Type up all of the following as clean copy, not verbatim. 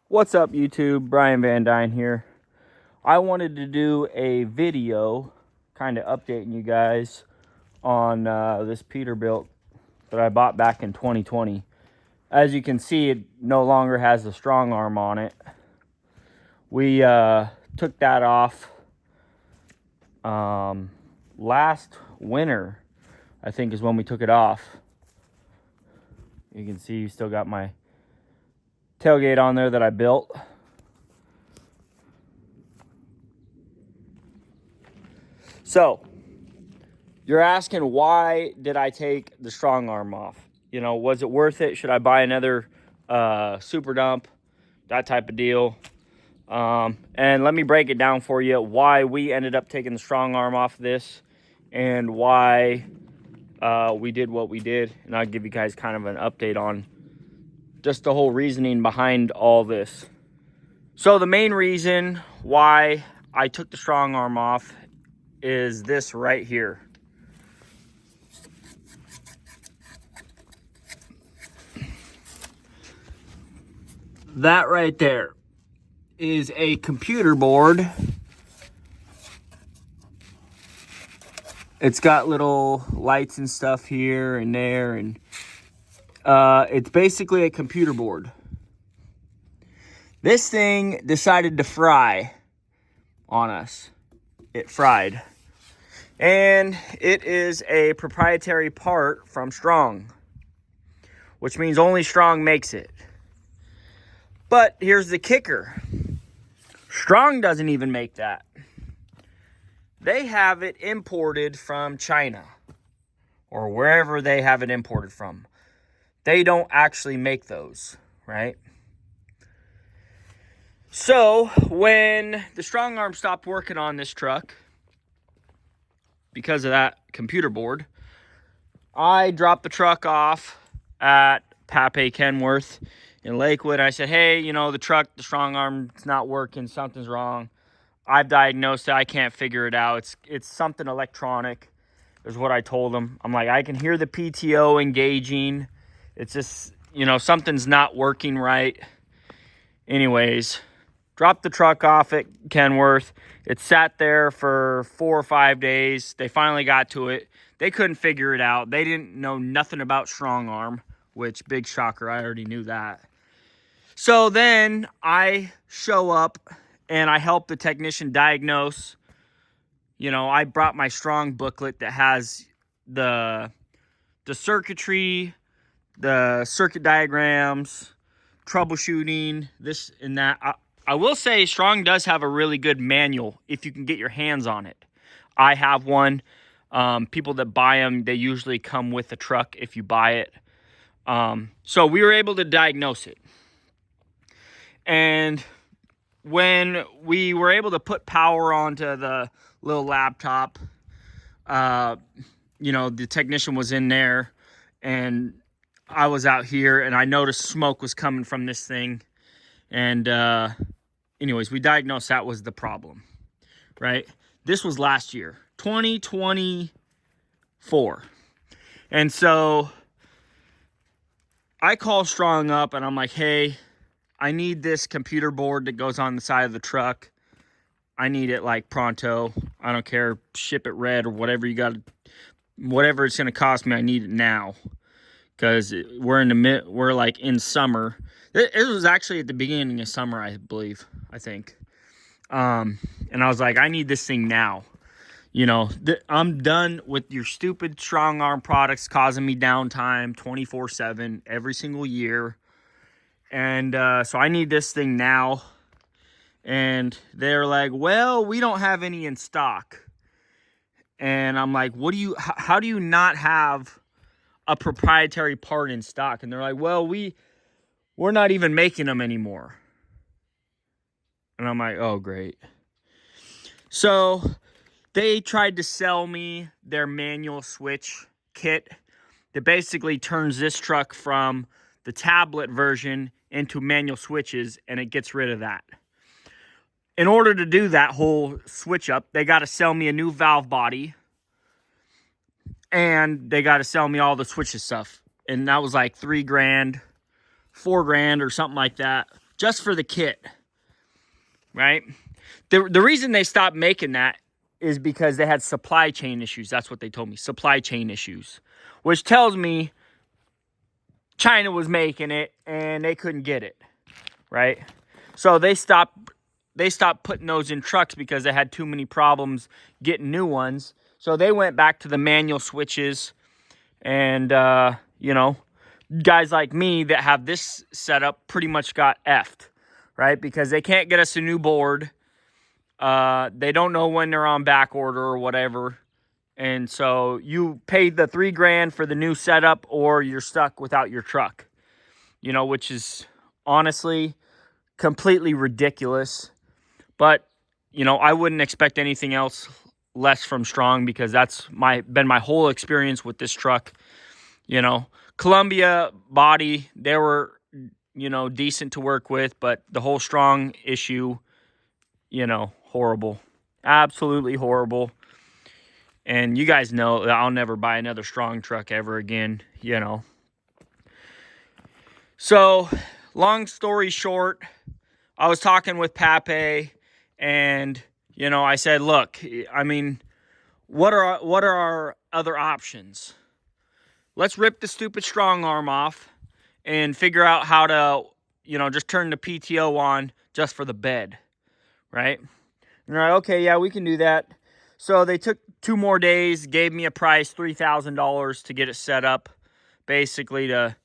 What's up, YouTube? Brian Van Dyne here. I wanted to do a video kind of updating you guys on this Peterbilt that I bought back in 2020. As you can see, it no longer has the strong arm on it. We took that off last winter, I think is when we took it off. You can see you still got my tailgate on there that I built. So, you're asking, why did I take the strong arm off? You know, was it worth it? Should I buy another super dump? That type of deal. And let me break it down for you, why we ended up taking the strong arm off of this and why we did what we did. And I'll give you guys kind of an update on just the whole reasoning behind all this. So the main reason why I took the strong arm off is this right here. That right there is a computer board. It's got little lights and stuff here and there, and it's basically a computer board. This thing decided to fry on us. It fried. And it is a proprietary part from Strong, which means only Strong makes it. But here's the kicker. Strong doesn't even make that. They have it imported from China or wherever they have it imported from. They don't actually make those, right? So when the strong arm stopped working on this truck because of that computer board, I dropped the truck off at Pape Kenworth in Lakewood. I said, hey, you know, the strong arm, it's not working. Something's wrong. I've diagnosed it. I can't figure it out. It's something electronic, is what I told them. I'm like, I can hear the PTO engaging. It's just, you know, something's not working right. Anyways, dropped the truck off at Kenworth. It sat there for 4 or 5 days. They finally got to it. They couldn't figure it out. They didn't know nothing about strong arm, which, big shocker, I already knew that. So then I show up and I help the technician diagnose. You know, I brought my Strong booklet that has the circuitry, the circuit diagrams, troubleshooting, this and that. I will say Strong does have a really good manual if you can get your hands on it. I have one. People that buy them, they usually come with the truck if you buy it. So we were able to diagnose it. And when we were able to put power onto the little laptop, you know, the technician was in there and I was out here and I noticed smoke was coming from this thing. And anyways, we diagnosed that was the problem, right? This was last year, 2024. And so I call Strong up and I'm like, hey, I need this computer board that goes on the side of the truck. I need it like pronto. I don't care, ship it red or whatever you got, whatever it's going to cost me. I need it now because we're like in summer. It was actually at the beginning of summer, I think. And I was like, I need this thing now. You know, I'm done with your stupid strong arm products causing me downtime 24/7 every single year. And so I need this thing now. And they're like, well, we don't have any in stock. And I'm like, how do you not have a proprietary part in stock? And they're like, well, we're not even making them anymore. And I'm like, oh, great. So they tried to sell me their manual switch kit that basically turns this truck from the tablet version into manual switches, and it gets rid of that. In order to do that whole switch up, they got to sell me a new valve body, and they got to sell me all the switches stuff. And that was like $3,000, $4,000 or something like that, just for the kit, right? The reason they stopped making that is because they had supply chain issues. That's what they told me, supply chain issues, which tells me China was making it and they couldn't get it, right? So they stopped putting those in trucks because they had too many problems getting new ones. So they went back to the manual switches. And, you know, guys like me that have this setup pretty much got effed, right? Because they can't get us a new board. They don't know when they're on back order or whatever. And so you paid the $3,000 for the new setup, or you're stuck without your truck, you know, which is honestly completely ridiculous. But, you know, I wouldn't expect anything else less from Strong, because that's been my whole experience with this truck. You know, Columbia body, they were, you know, decent to work with, but the whole Strong issue, you know, horrible. Absolutely horrible. And you guys know that I'll never buy another Strong truck ever again, you know. So, long story short, I was talking with Pape, and, you know, I said, look, I mean, what are our other options? Let's rip the stupid Strong arm off and figure out how to, you know, just turn the PTO on just for the bed, right? And they're like, okay, yeah, we can do that. So they took 2 more days, gave me a price, $3,000 to get it set up, basically to,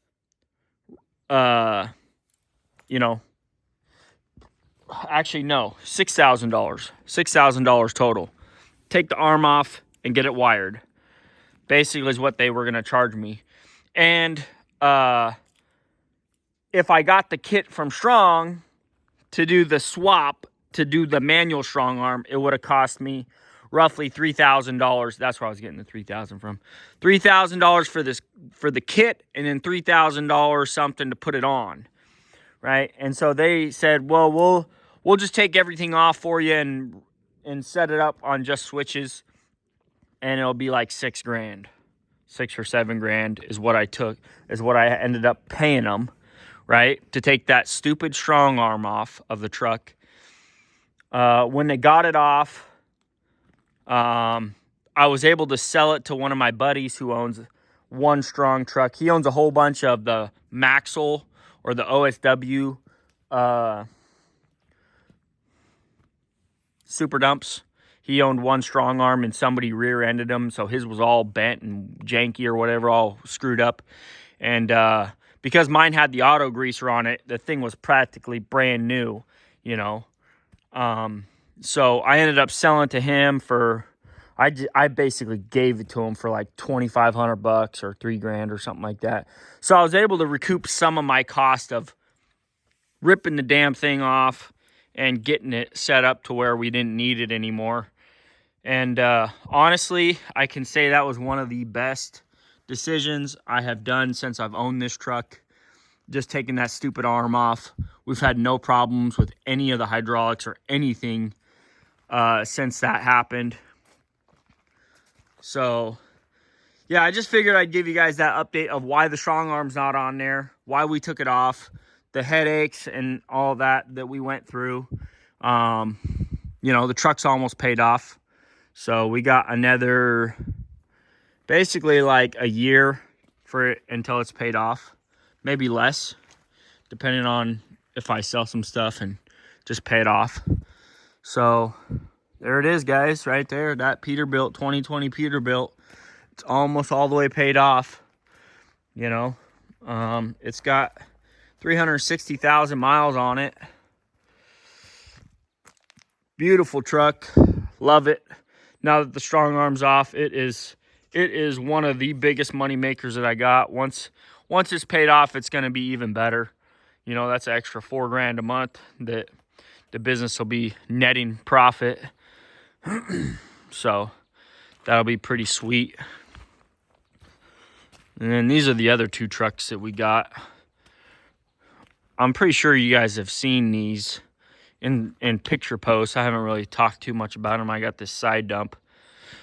you know, actually, no, $6,000. $6,000 total. Take the arm off and get it wired. Basically is what they were going to charge me. And if I got the kit from Strong to do the swap, to do the manual Strong arm, it would have cost me roughly $3,000. That's where I was getting the $3,000 from. $3,000 for the kit, and then $3,000 something to put it on, right? And so they said, well, we'll just take everything off for you and set it up on just switches, and it'll be like $6,000, $6 or $7,000 is what I ended up paying them, right, to take that stupid Strong arm off of the truck. When they got it off, I was able to sell it to one of my buddies who owns one Strong truck. He owns a whole bunch of the Maxell or the OSW super dumps. He owned one Strong arm and somebody rear-ended him, so his was all bent and janky or whatever, all screwed up. And because mine had the auto greaser on it, the thing was practically brand new, you know. So I ended up selling it to him for, I basically gave it to him for like $2,500 or $3,000 or something like that. So I was able to recoup some of my cost of ripping the damn thing off and getting it set up to where we didn't need it anymore. And honestly, I can say that was one of the best decisions I have done since I've owned this truck. Just taking that stupid arm off. We've had no problems with any of the hydraulics or anything since that happened. So, yeah, I just figured I'd give you guys that update of why the Strong arm's not on there, why we took it off, the headaches and all that we went through. You know, the truck's almost paid off. So we got another, basically like a year for it until it's paid off. Maybe less, depending on if I sell some stuff and just pay it off. So there it is, guys, right there. That Peterbilt, 2020 Peterbilt. It's almost all the way paid off. You know, it's got 360,000 miles on it. Beautiful truck. Love it. Now that the Strong arm's off, it is one of the biggest money makers that I got. Once it's paid off, it's going to be even better. You know, that's an extra $4,000 a month that the business will be netting profit. So that'll be pretty sweet. And then these are the other 2 trucks that we got. I'm pretty sure you guys have seen these in picture posts. I haven't really talked too much about them. I got this side dump.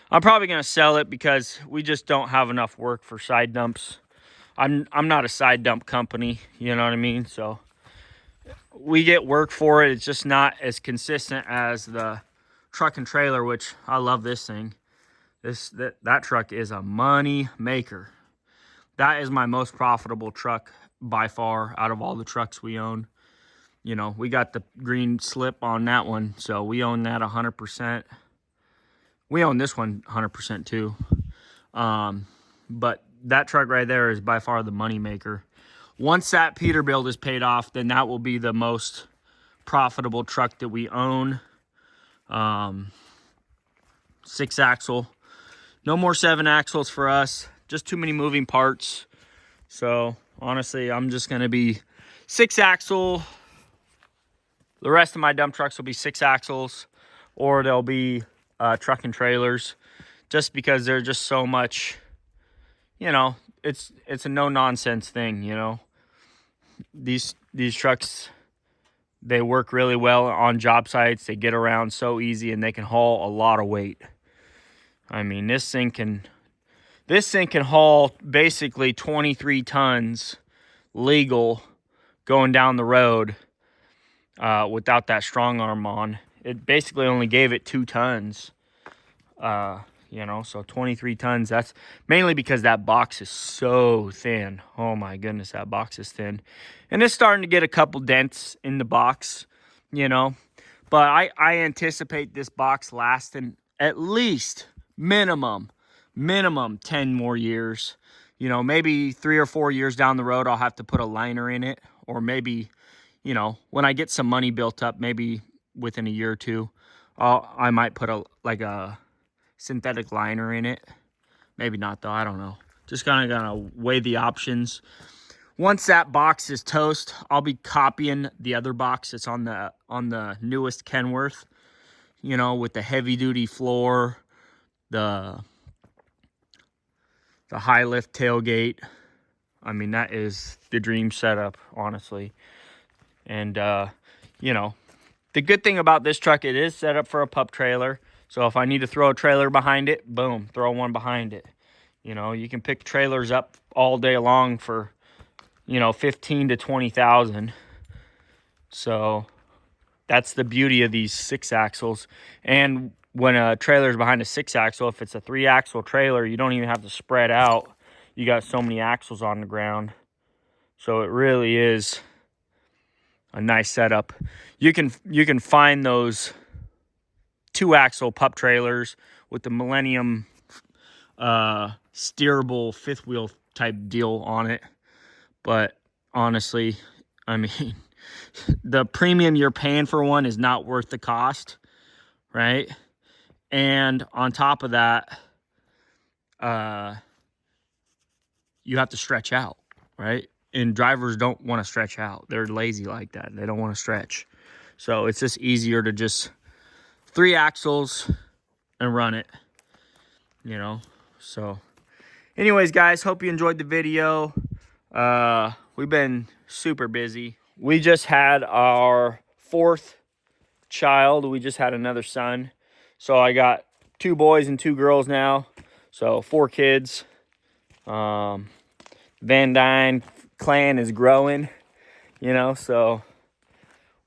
I'm probably going to sell it because we just don't have enough work for side dumps. I'm not a side dump company, you know what I mean? So we get work for it. It's just not as consistent as the truck and trailer, which I love this thing. That truck is a money maker. That is my most profitable truck by far out of all the trucks we own. You know, we got the green slip on that one, so we own that 100%. We own this one 100% too. But that truck right there is by far the money maker. Once that Peterbilt is paid off, then that will be the most profitable truck that we own. 6-axle. No more 7 axles for us. Just too many moving parts. So honestly, I'm just gonna be 6-axle. The rest of my dump trucks will be 6 axles, or they'll be truck and trailers, just because they're just so much, you know, it's a no nonsense thing, you know. These trucks, they work really well on job sites. They get around so easy, and they can haul a lot of weight. I mean, this thing can haul basically 23 tons legal going down the road without that strong arm on. It basically only gave it 2 tons. You know, so 23 tons. That's mainly because that box is so thin. Oh my goodness, that box is thin. And it's starting to get a couple dents in the box, you know. But I anticipate this box lasting at least minimum 10 more years. You know, maybe 3 or 4 years down the road, I'll have to put a liner in it. Or maybe, you know, when I get some money built up, maybe within a year or two, I might put a synthetic liner in it. Maybe not though, I don't know. Just kind of gonna weigh the options. Once that box is toast, I'll be copying the other box that's on the newest Kenworth, you know, with the heavy duty floor, the high lift tailgate. I mean, that is the dream setup, honestly. And you know, the good thing about this truck, it is set up for a pup trailer. So if I need to throw a trailer behind it, boom, throw one behind it. You know, you can pick trailers up all day long for, you know, 15 to 20,000. So that's the beauty of these 6-axles. And when a trailer is behind a 6-axle, if it's a 3-axle trailer, you don't even have to spread out. You got so many axles on the ground. So it really is a nice setup. You can find those 2-axle pup trailers with the Millennium steerable 5th wheel type deal on it. But honestly, I mean, the premium you're paying for one is not worth the cost, right? And on top of that, you have to stretch out, right? And drivers don't want to stretch out. They're lazy like that. They don't want to stretch. So it's just easier to just 3 axles and run it, you know. So anyways, guys, hope you enjoyed the video. We've been super busy. We just had our 4th child. We just had another son. So I got 2 boys and 2 girls now. So 4 kids. Van Dyne clan is growing, you know, so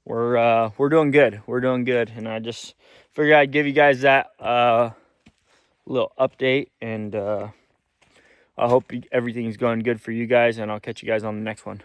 we're doing good. We're doing good. And I just figured I'd give you guys that little update, and I hope everything's going good for you guys, and I'll catch you guys on the next one.